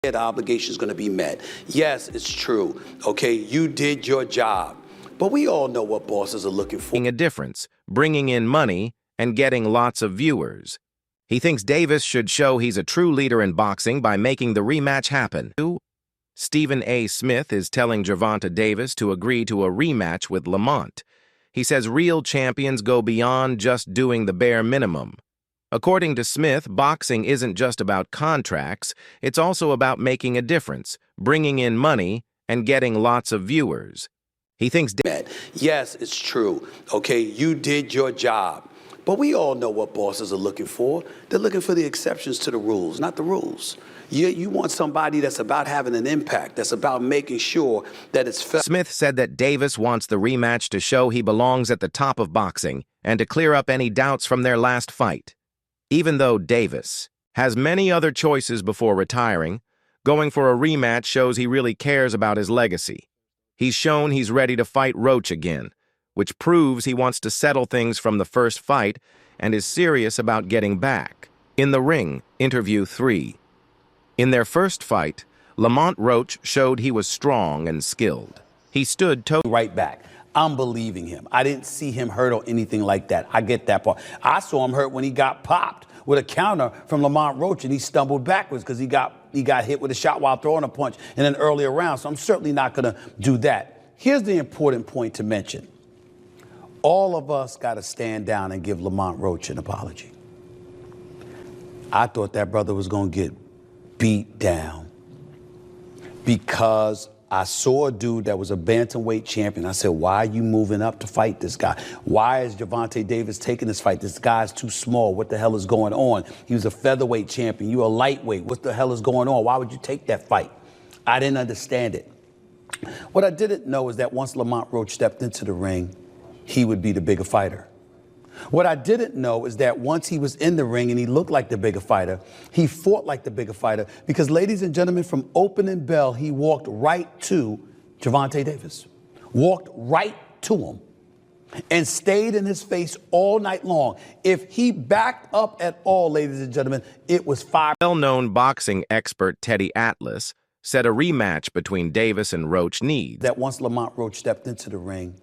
The obligation is going to be met. Yes, it's true. Okay, you did your job. But we all know what bosses are looking for. A difference, bringing in money and getting lots of viewers. He thinks Davis should show he's a true leader in boxing by making the rematch happen. Stephen A. Smith is telling Gervonta Davis to agree to a rematch with Lamont. He says real champions go beyond just doing the bare minimum. According to Smith, boxing isn't just about contracts, it's also about making a difference, bringing in money, and getting lots of viewers. He thinks... Yes, it's true. Okay, you did your job. But we all know what bosses are looking for. They're looking for the exceptions to the rules, not the rules. You want somebody that's about having an impact, that's about making sure that it's fair. Smith said that Davis wants the rematch to show he belongs at the top of boxing and to clear up any doubts from their last fight. Even though Davis has many other choices before retiring, going for a rematch shows he really cares about his legacy. He's shown he's ready to fight Roach again, which proves he wants to settle things from the first fight and is serious about getting back. In the ring, interview 3. In their first fight, Lamont Roach showed he was strong and skilled. He stood toe right back. I'm believing him. I didn't see him hurt or anything like that. I get that part. I saw him hurt when he got popped with a counter from Lamont Roach and he stumbled backwards because he got hit with a shot while throwing a punch in an earlier round. So I'm certainly not going to do that. Here's the important point to mention. All of us got to stand down and give Lamont Roach an apology. I thought that brother was going to get beat down because I saw a dude that was a bantamweight champion. I said, why are you moving up to fight this guy? Why is Gervonta Davis taking this fight? This guy's too small. What the hell is going on? He was a featherweight champion. You're a lightweight. What the hell is going on? Why would you take that fight? I didn't understand it. What I didn't know is that once Lamont Roach stepped into the ring, he would be the bigger fighter. What I didn't know is that once he was in the ring and he looked like the bigger fighter, he fought like the bigger fighter because, ladies and gentlemen, from opening bell, he walked right to Gervonta Davis, walked right to him and stayed in his face all night long. If he backed up at all, ladies and gentlemen, it was fire. Well-known boxing expert Teddy Atlas said a rematch between Davis and Roach needs. That once Lamont Roach stepped into the ring,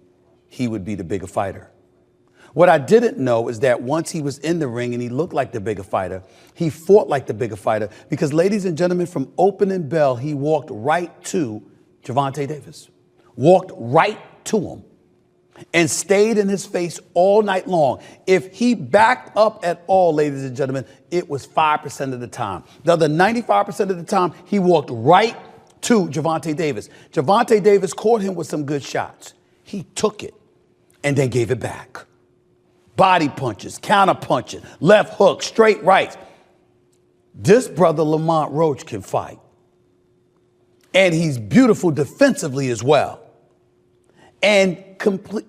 he would be the bigger fighter. What I didn't know is that once he was in the ring and he looked like the bigger fighter, he fought like the bigger fighter because, ladies and gentlemen, from opening bell, he walked right to Gervonta Davis, walked right to him and stayed in his face all night long. If he backed up at all, ladies and gentlemen, it was 5% of the time. The other 95% of the time, he walked right to Gervonta Davis. Gervonta Davis caught him with some good shots. He took it and then gave it back. Body punches, counter punching, left hook, straight rights. This brother Lamont Roach can fight. And he's beautiful defensively as well. And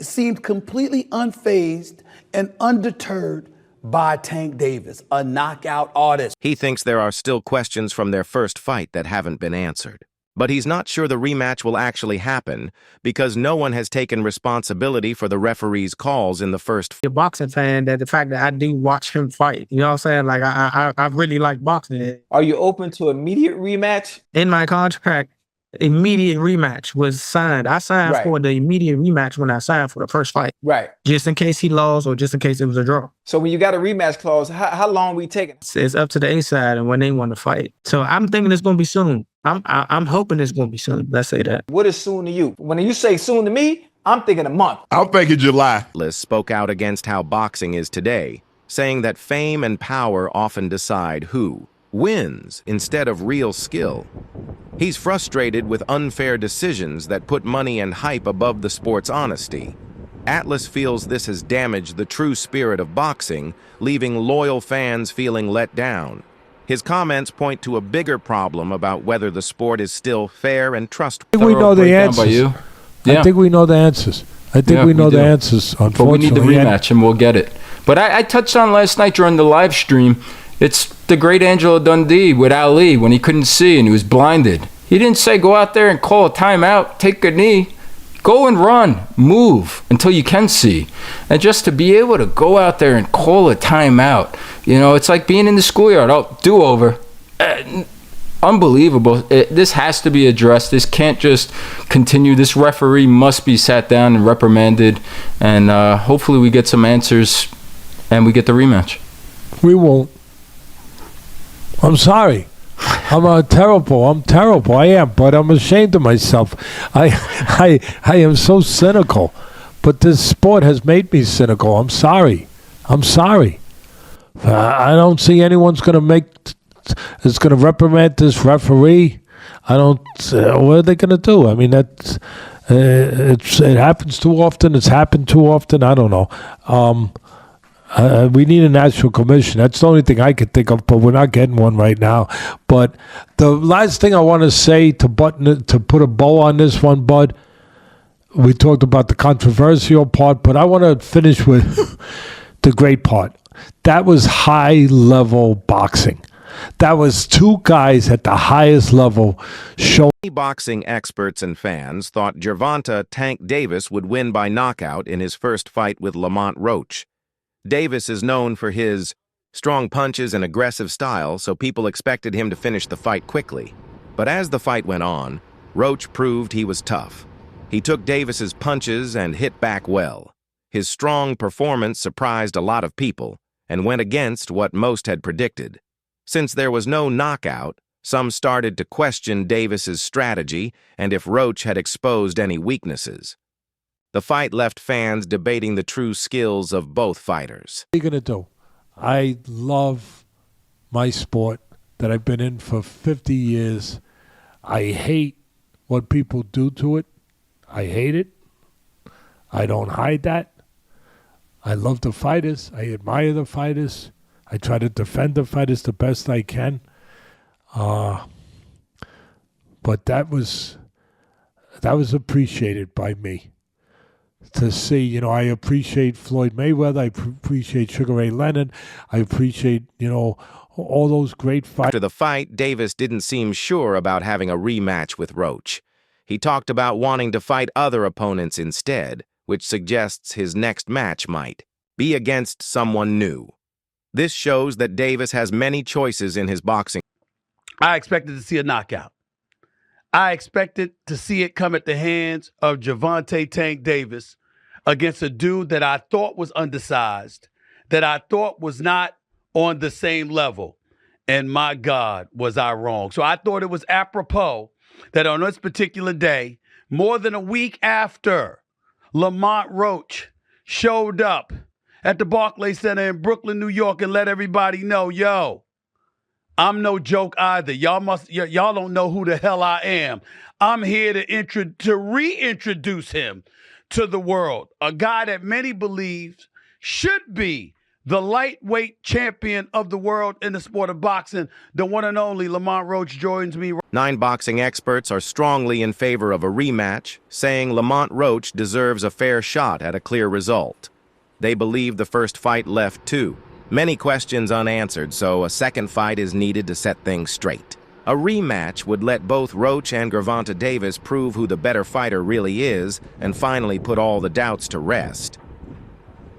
seemed completely unfazed and undeterred by Tank Davis, a knockout artist. He thinks there are still questions from their first fight that haven't been answered. But he's not sure the rematch will actually happen because no one has taken responsibility for the referee's calls in the first. A boxing fan, that the fact that I do watch him fight, you know what I'm saying? Like I really like boxing. Are you open to immediate rematch? In my contract, immediate rematch was signed. I signed for the immediate rematch when I signed for the first fight. Right. Just in case he lost or just in case it was a draw. So when you got a rematch clause, how long we taking? It's up to the A side and when they want to fight. So I'm thinking it's going to be soon. I'm hoping it's going to be soon. Let's say that. What is soon to you? When you say soon to me, I'm thinking a month. I'm thinking July. Atlas spoke out against how boxing is today, saying that fame and power often decide who wins instead of real skill. He's frustrated with unfair decisions that put money and hype above the sport's honesty. Atlas feels this has damaged the true spirit of boxing, leaving loyal fans feeling let down. His comments point to a bigger problem about whether the sport is still fair and trustworthy. I think we know the answers. I think we know the answers. I think we know the answers, unfortunately. But we need the rematch and we'll get it. But I touched on last night during the live stream, it's the great Angelo Dundee with Ali when he couldn't see and he was blinded. He didn't say go out there and call a timeout, take a knee. Go and run, move until you can see. And just to be able to go out there and call a timeout, you know, it's like being in the schoolyard. Oh, do over. unbelievable. This has to be addressed. This can't just continue. This referee must be sat down and reprimanded, and hopefully we get some answers and we get the rematch. We won't. I'm sorry. I'm terrible. I am, but I'm ashamed of myself. I am so cynical, but this sport has made me cynical. I'm sorry. I don't see anyone's going to reprimand this referee. I don't. What are they going to do? I mean, it happens too often. It's happened too often. I don't know. We need a national commission. That's the only thing I could think of, but we're not getting one right now. But the last thing I want to say to put a bow on this one, Bud, we talked about the controversial part, but I want to finish with the great part. That was high-level boxing. That was two guys at the highest level showing. Boxing experts and fans thought Gervonta Tank Davis would win by knockout in his first fight with Lamont Roach. Davis is known for his strong punches and aggressive style, so people expected him to finish the fight quickly. But as the fight went on, Roach proved he was tough. He took Davis's punches and hit back well. His strong performance surprised a lot of people and went against what most had predicted. Since there was no knockout, some started to question Davis's strategy and if Roach had exposed any weaknesses. The fight left fans debating the true skills of both fighters. What are you going to do? I love my sport that I've been in for 50 years. I hate what people do to it. I hate it. I don't hide that. I love the fighters. I admire the fighters. I try to defend the fighters the best I can. But that was appreciated by me. To see, I appreciate Floyd Mayweather. I appreciate Sugar Ray Leonard. I appreciate, all those great fighters. After the fight, Davis didn't seem sure about having a rematch with Roach. He talked about wanting to fight other opponents instead, which suggests his next match might be against someone new. This shows that Davis has many choices in his boxing. I expected to see a knockout. I expected to see it come at the hands of Gervonta Tank Davis against a dude that I thought was undersized, that I thought was not on the same level. And my God, was I wrong. So I thought it was apropos that on this particular day, more than a week after Lamont Roach showed up at the Barclays Center in Brooklyn, New York, and let everybody know, yo, I'm no joke either. Y'all don't know who the hell I am. I'm here to reintroduce him to the world. A guy that many believe should be the lightweight champion of the world in the sport of boxing. The one and only Lamont Roach joins me. 9 boxing experts are strongly in favor of a rematch, saying Lamont Roach deserves a fair shot at a clear result. They believe the first fight left many questions unanswered, so a second fight is needed to set things straight. A rematch would let both Roach and Gervonta Davis prove who the better fighter really is and finally put all the doubts to rest.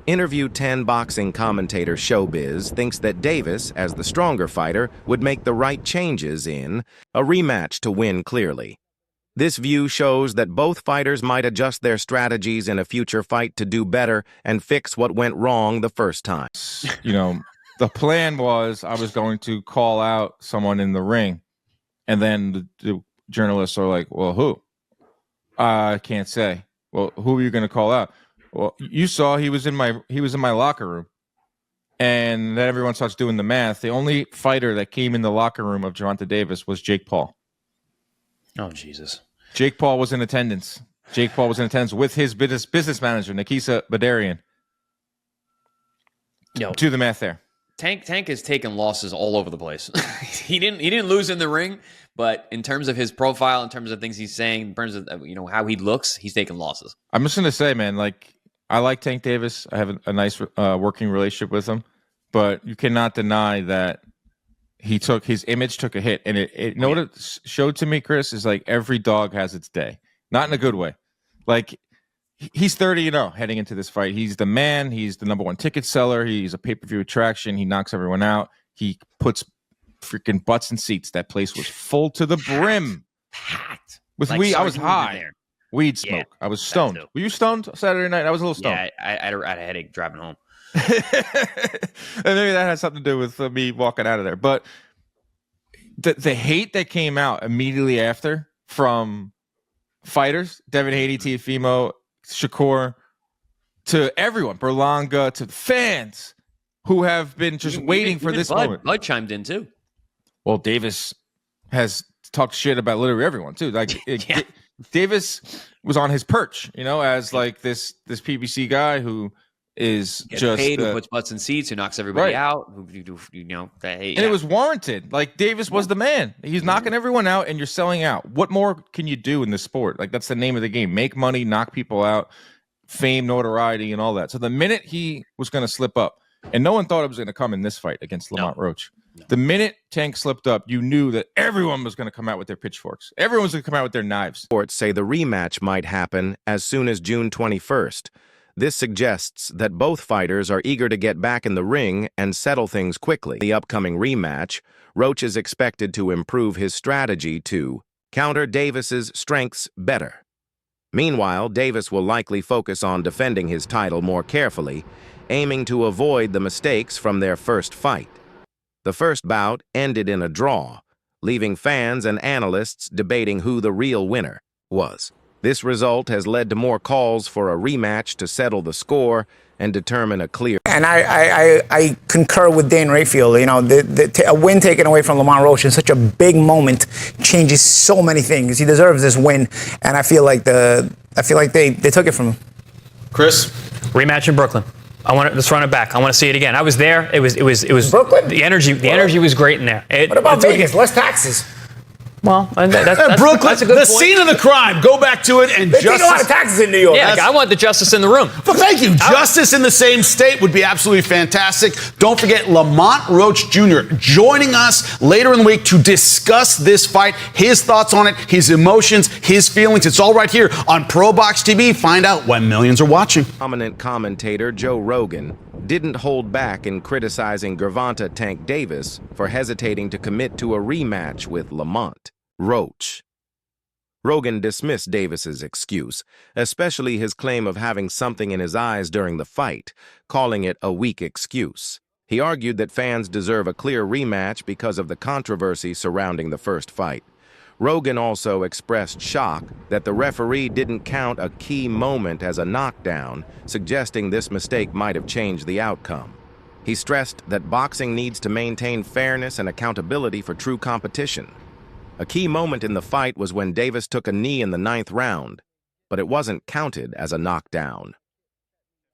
Interview 10 boxing commentator Showbiz thinks that Davis, as the stronger fighter, would make the right changes in a rematch to win clearly. This view shows that both fighters might adjust their strategies in a future fight to do better and fix what went wrong the first time. The plan was I was going to call out someone in the ring, and then the journalists are like, well, who? I can't say. Well, who are you going to call out? Well, you saw he was in my locker room. And then everyone starts doing the math. The only fighter that came in the locker room of Gervonta Davis was Jake Paul. Oh, Jesus. Jake Paul was in attendance. Jake Paul was in attendance with his business manager, Nikisa Badarian. Do the math there. Tank has taken losses all over the place. He didn't lose in the ring, but in terms of his profile, in terms of things he's saying, in terms of how he looks, he's taken losses. I'm just gonna say, man, I like Tank Davis. I have a nice working relationship with him, but you cannot deny that his image took a hit, and it what it showed to me, Chris, is every dog has its day, not in a good way. He's 30-0 heading into this fight. He's the man. He's the #1 ticket seller. He's a pay-per-view attraction. He knocks everyone out. He puts freaking butts and seats. That place was full to the brim. Packed. With Like weed, I was sardines in high. there. Weed smoke. Yeah, I was stoned. too. Were you stoned Saturday night? I was a little stoned. Yeah, I had a headache driving home. And maybe that has something to do with me walking out of there. But the hate that came out immediately after from fighters, Devin Haney, Teofimo, Shakur, to everyone, Berlanga, to the fans who have been just waiting for this moment. Bud chimed in too. Well, Davis has talked shit about literally everyone too. Like Davis was on his perch, as like this PBC guy who is Gets just paid, who puts butts in seats, who knocks everybody right. out, and it was warranted. Like Davis was the man. He's knocking everyone out, and you're selling out. What more can you do in this sport? Like that's the name of the game: make money, knock people out, fame, notoriety, and all that. So the minute he was going to slip up, and no one thought it was going to come in this fight against Lamont Roach. No. The minute Tank slipped up, you knew that everyone was going to come out with their pitchforks. Everyone was going to come out with their knives. Reports say the rematch might happen as soon as June 21st. This suggests that both fighters are eager to get back in the ring and settle things quickly. The upcoming rematch, Roach is expected to improve his strategy to counter Davis's strengths better. Meanwhile, Davis will likely focus on defending his title more carefully, aiming to avoid the mistakes from their first fight. The first bout ended in a draw, leaving fans and analysts debating who the real winner was. This result has led to more calls for a rematch to settle the score and determine a clear. And I concur with Dan Rayfield. A win taken away from Lamont Roach in such a big moment changes so many things. He deserves this win, and I feel like they took it from him. Chris, rematch in Brooklyn. Let's run it back. I want to see it again. I was there. It was Brooklyn. The energy was great in there. What about Vegas? Less taxes. Well, that's Brooklyn, that's a good the point. scene of the crime. Go back to it and They take a lot of taxes in New York. Yeah, I want the justice in the room. Well, thank you. Justice in the same state would be absolutely fantastic. Don't forget Lamont Roach Jr. joining us later in the week to discuss this fight, his thoughts on it, his emotions, his feelings. It's all right here on Pro Box TV. Find out when millions are watching. Prominent commentator Joe Rogan didn't hold back in criticizing Gervonta Tank Davis for hesitating to commit to a rematch with Lamont Roach. Rogan dismissed Davis's excuse, especially his claim of having something in his eyes during the fight, calling it a weak excuse. He argued that fans deserve a clear rematch because of the controversy surrounding the first fight. Rogan also expressed shock that the referee didn't count a key moment as a knockdown, suggesting this mistake might have changed the outcome. He stressed that boxing needs to maintain fairness and accountability for true competition. A key moment in the fight was when Davis took a knee in the 9th round, but it wasn't counted as a knockdown.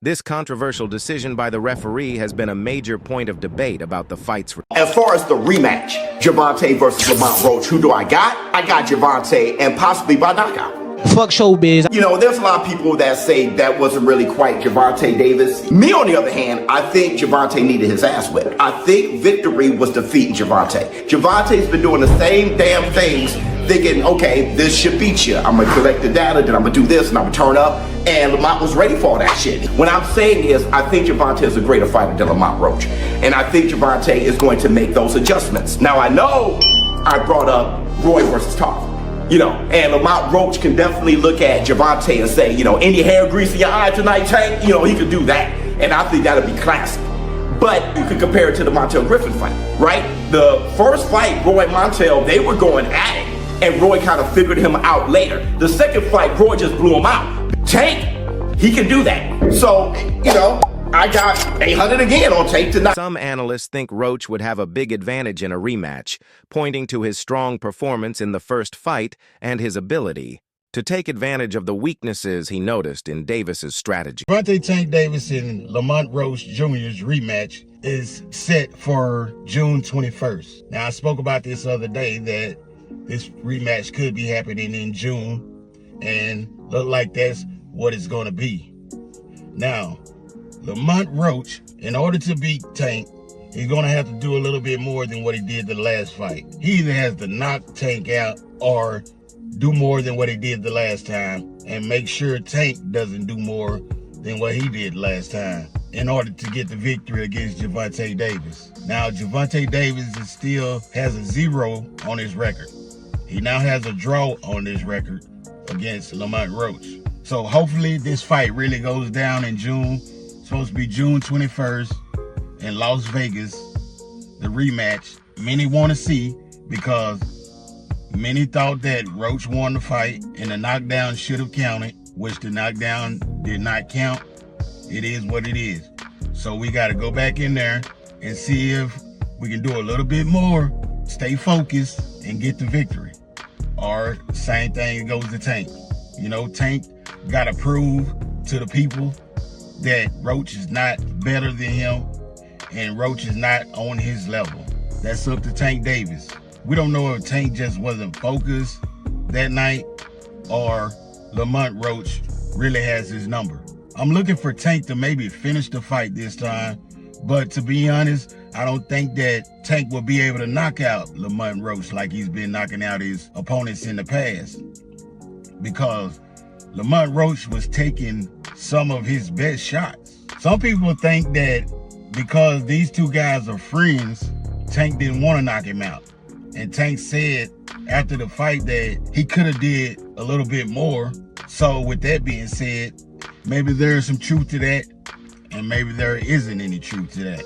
This controversial decision by the referee has been a major point of debate about the fight's. As far as the rematch, Gervonta versus Lamont Roach, who do I got? I got Gervonta, and possibly by knockout. Fuck showbiz. There's a lot of people that say that wasn't really quite Gervonta Davis. Me, on the other hand, I think Gervonta needed his ass whipped. I think victory was defeating Gervonta. Gervonta's been doing the same damn things, thinking, okay, this should beat you. I'm going to collect the data, then I'm going to do this, and I'm going to turn up. And Lamont was ready for all that shit. What I'm saying is, I think Gervonta is a greater fighter than Lamont Roach. And I think Gervonta is going to make those adjustments. Now, I know I brought up Roy versus Tarver. And Lamont Roach can definitely look at Gervonta and say, any hair grease in your eye tonight, Tank? He could do that. And I think that'll be classic. But you could compare it to the Montel Griffin fight, right? The first fight, Roy and Montel, they were going at it. And Roy kind of figured him out later. The second fight, Roy just blew him out. Tank, he can do that. So, I got 800 again on Tank tonight. Some analysts think Roach would have a big advantage in a rematch, pointing to his strong performance in the first fight and his ability to take advantage of the weaknesses he noticed in Davis's strategy. Gervonta Tank Davis and Lamont Roach Jr.'s rematch is set for June 21st. Now, I spoke about this the other day that this rematch could be happening in June, and look like that's what it's going to be. Now, Lamont Roach, in order to beat Tank, he's going to have to do a little bit more than what he did the last fight. He either has to knock Tank out or do more than what he did the last time and make sure Tank doesn't do more than what he did last time. in order to get the victory against Gervonta Davis. Now, Gervonta Davis still has a 0 on his record. He now has a draw on his record against Lamont Roach. So hopefully this fight really goes down in June. It's supposed to be June 21st in Las Vegas, the rematch. Many want to see because many thought that Roach won the fight and the knockdown should have counted, which the knockdown did not count. It is what it is. So we got to go back in there and see if we can do a little bit more, stay focused, and get the victory. Or same thing goes to Tank. You know, Tank got to prove to the people that Roach is not better than him and Roach is not on his level. That's up to Tank Davis. We don't know if Tank just wasn't focused that night or Lamont Roach really has his number. I'm looking for Tank to maybe finish the fight this time, but to be honest, I don't think that Tank will be able to knock out Lamont Roach like he's been knocking out his opponents in the past, because Lamont Roach was taking some of his best shots. Some people think that because these two guys are friends, Tank didn't want to knock him out. And Tank said after the fight that he could have did a little bit more. So with that being said, maybe there's some truth to that, and maybe there isn't any truth to that.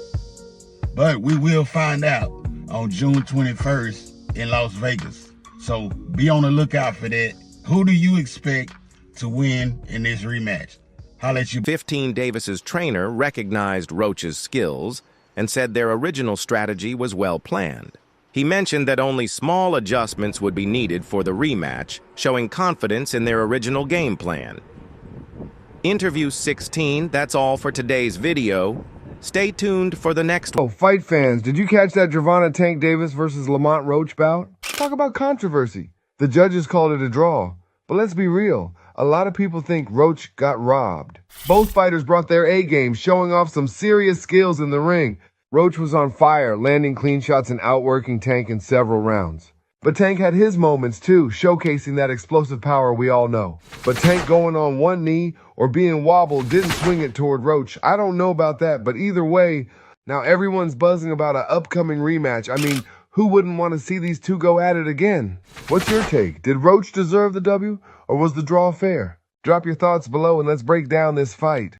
But we will find out on June 21st in Las Vegas. So be on the lookout for that. Who do you expect to win in this rematch? Holla at you. 15 Davis's trainer recognized Roach's skills and said their original strategy was well planned. He mentioned that only small adjustments would be needed for the rematch, showing confidence in their original game plan. Interview 16, that's all for today's video. Stay tuned for the next one. Oh, fight fans, did you catch that Gervonta Tank Davis versus Lamont Roach bout? Talk about controversy. The judges called it a draw. But let's be real, a lot of people think Roach got robbed. Both fighters brought their A-game, showing off some serious skills in the ring. Roach was on fire, landing clean shots and outworking Tank in several rounds. But Tank had his moments too, showcasing that explosive power we all know. But Tank going on one knee or being wobbled didn't swing it toward Roach. I don't know about that, but either way, now everyone's buzzing about an upcoming rematch. I mean, who wouldn't want to see these two go at it again? What's your take? Did Roach deserve the W, or was the draw fair? Drop your thoughts below and let's break down this fight.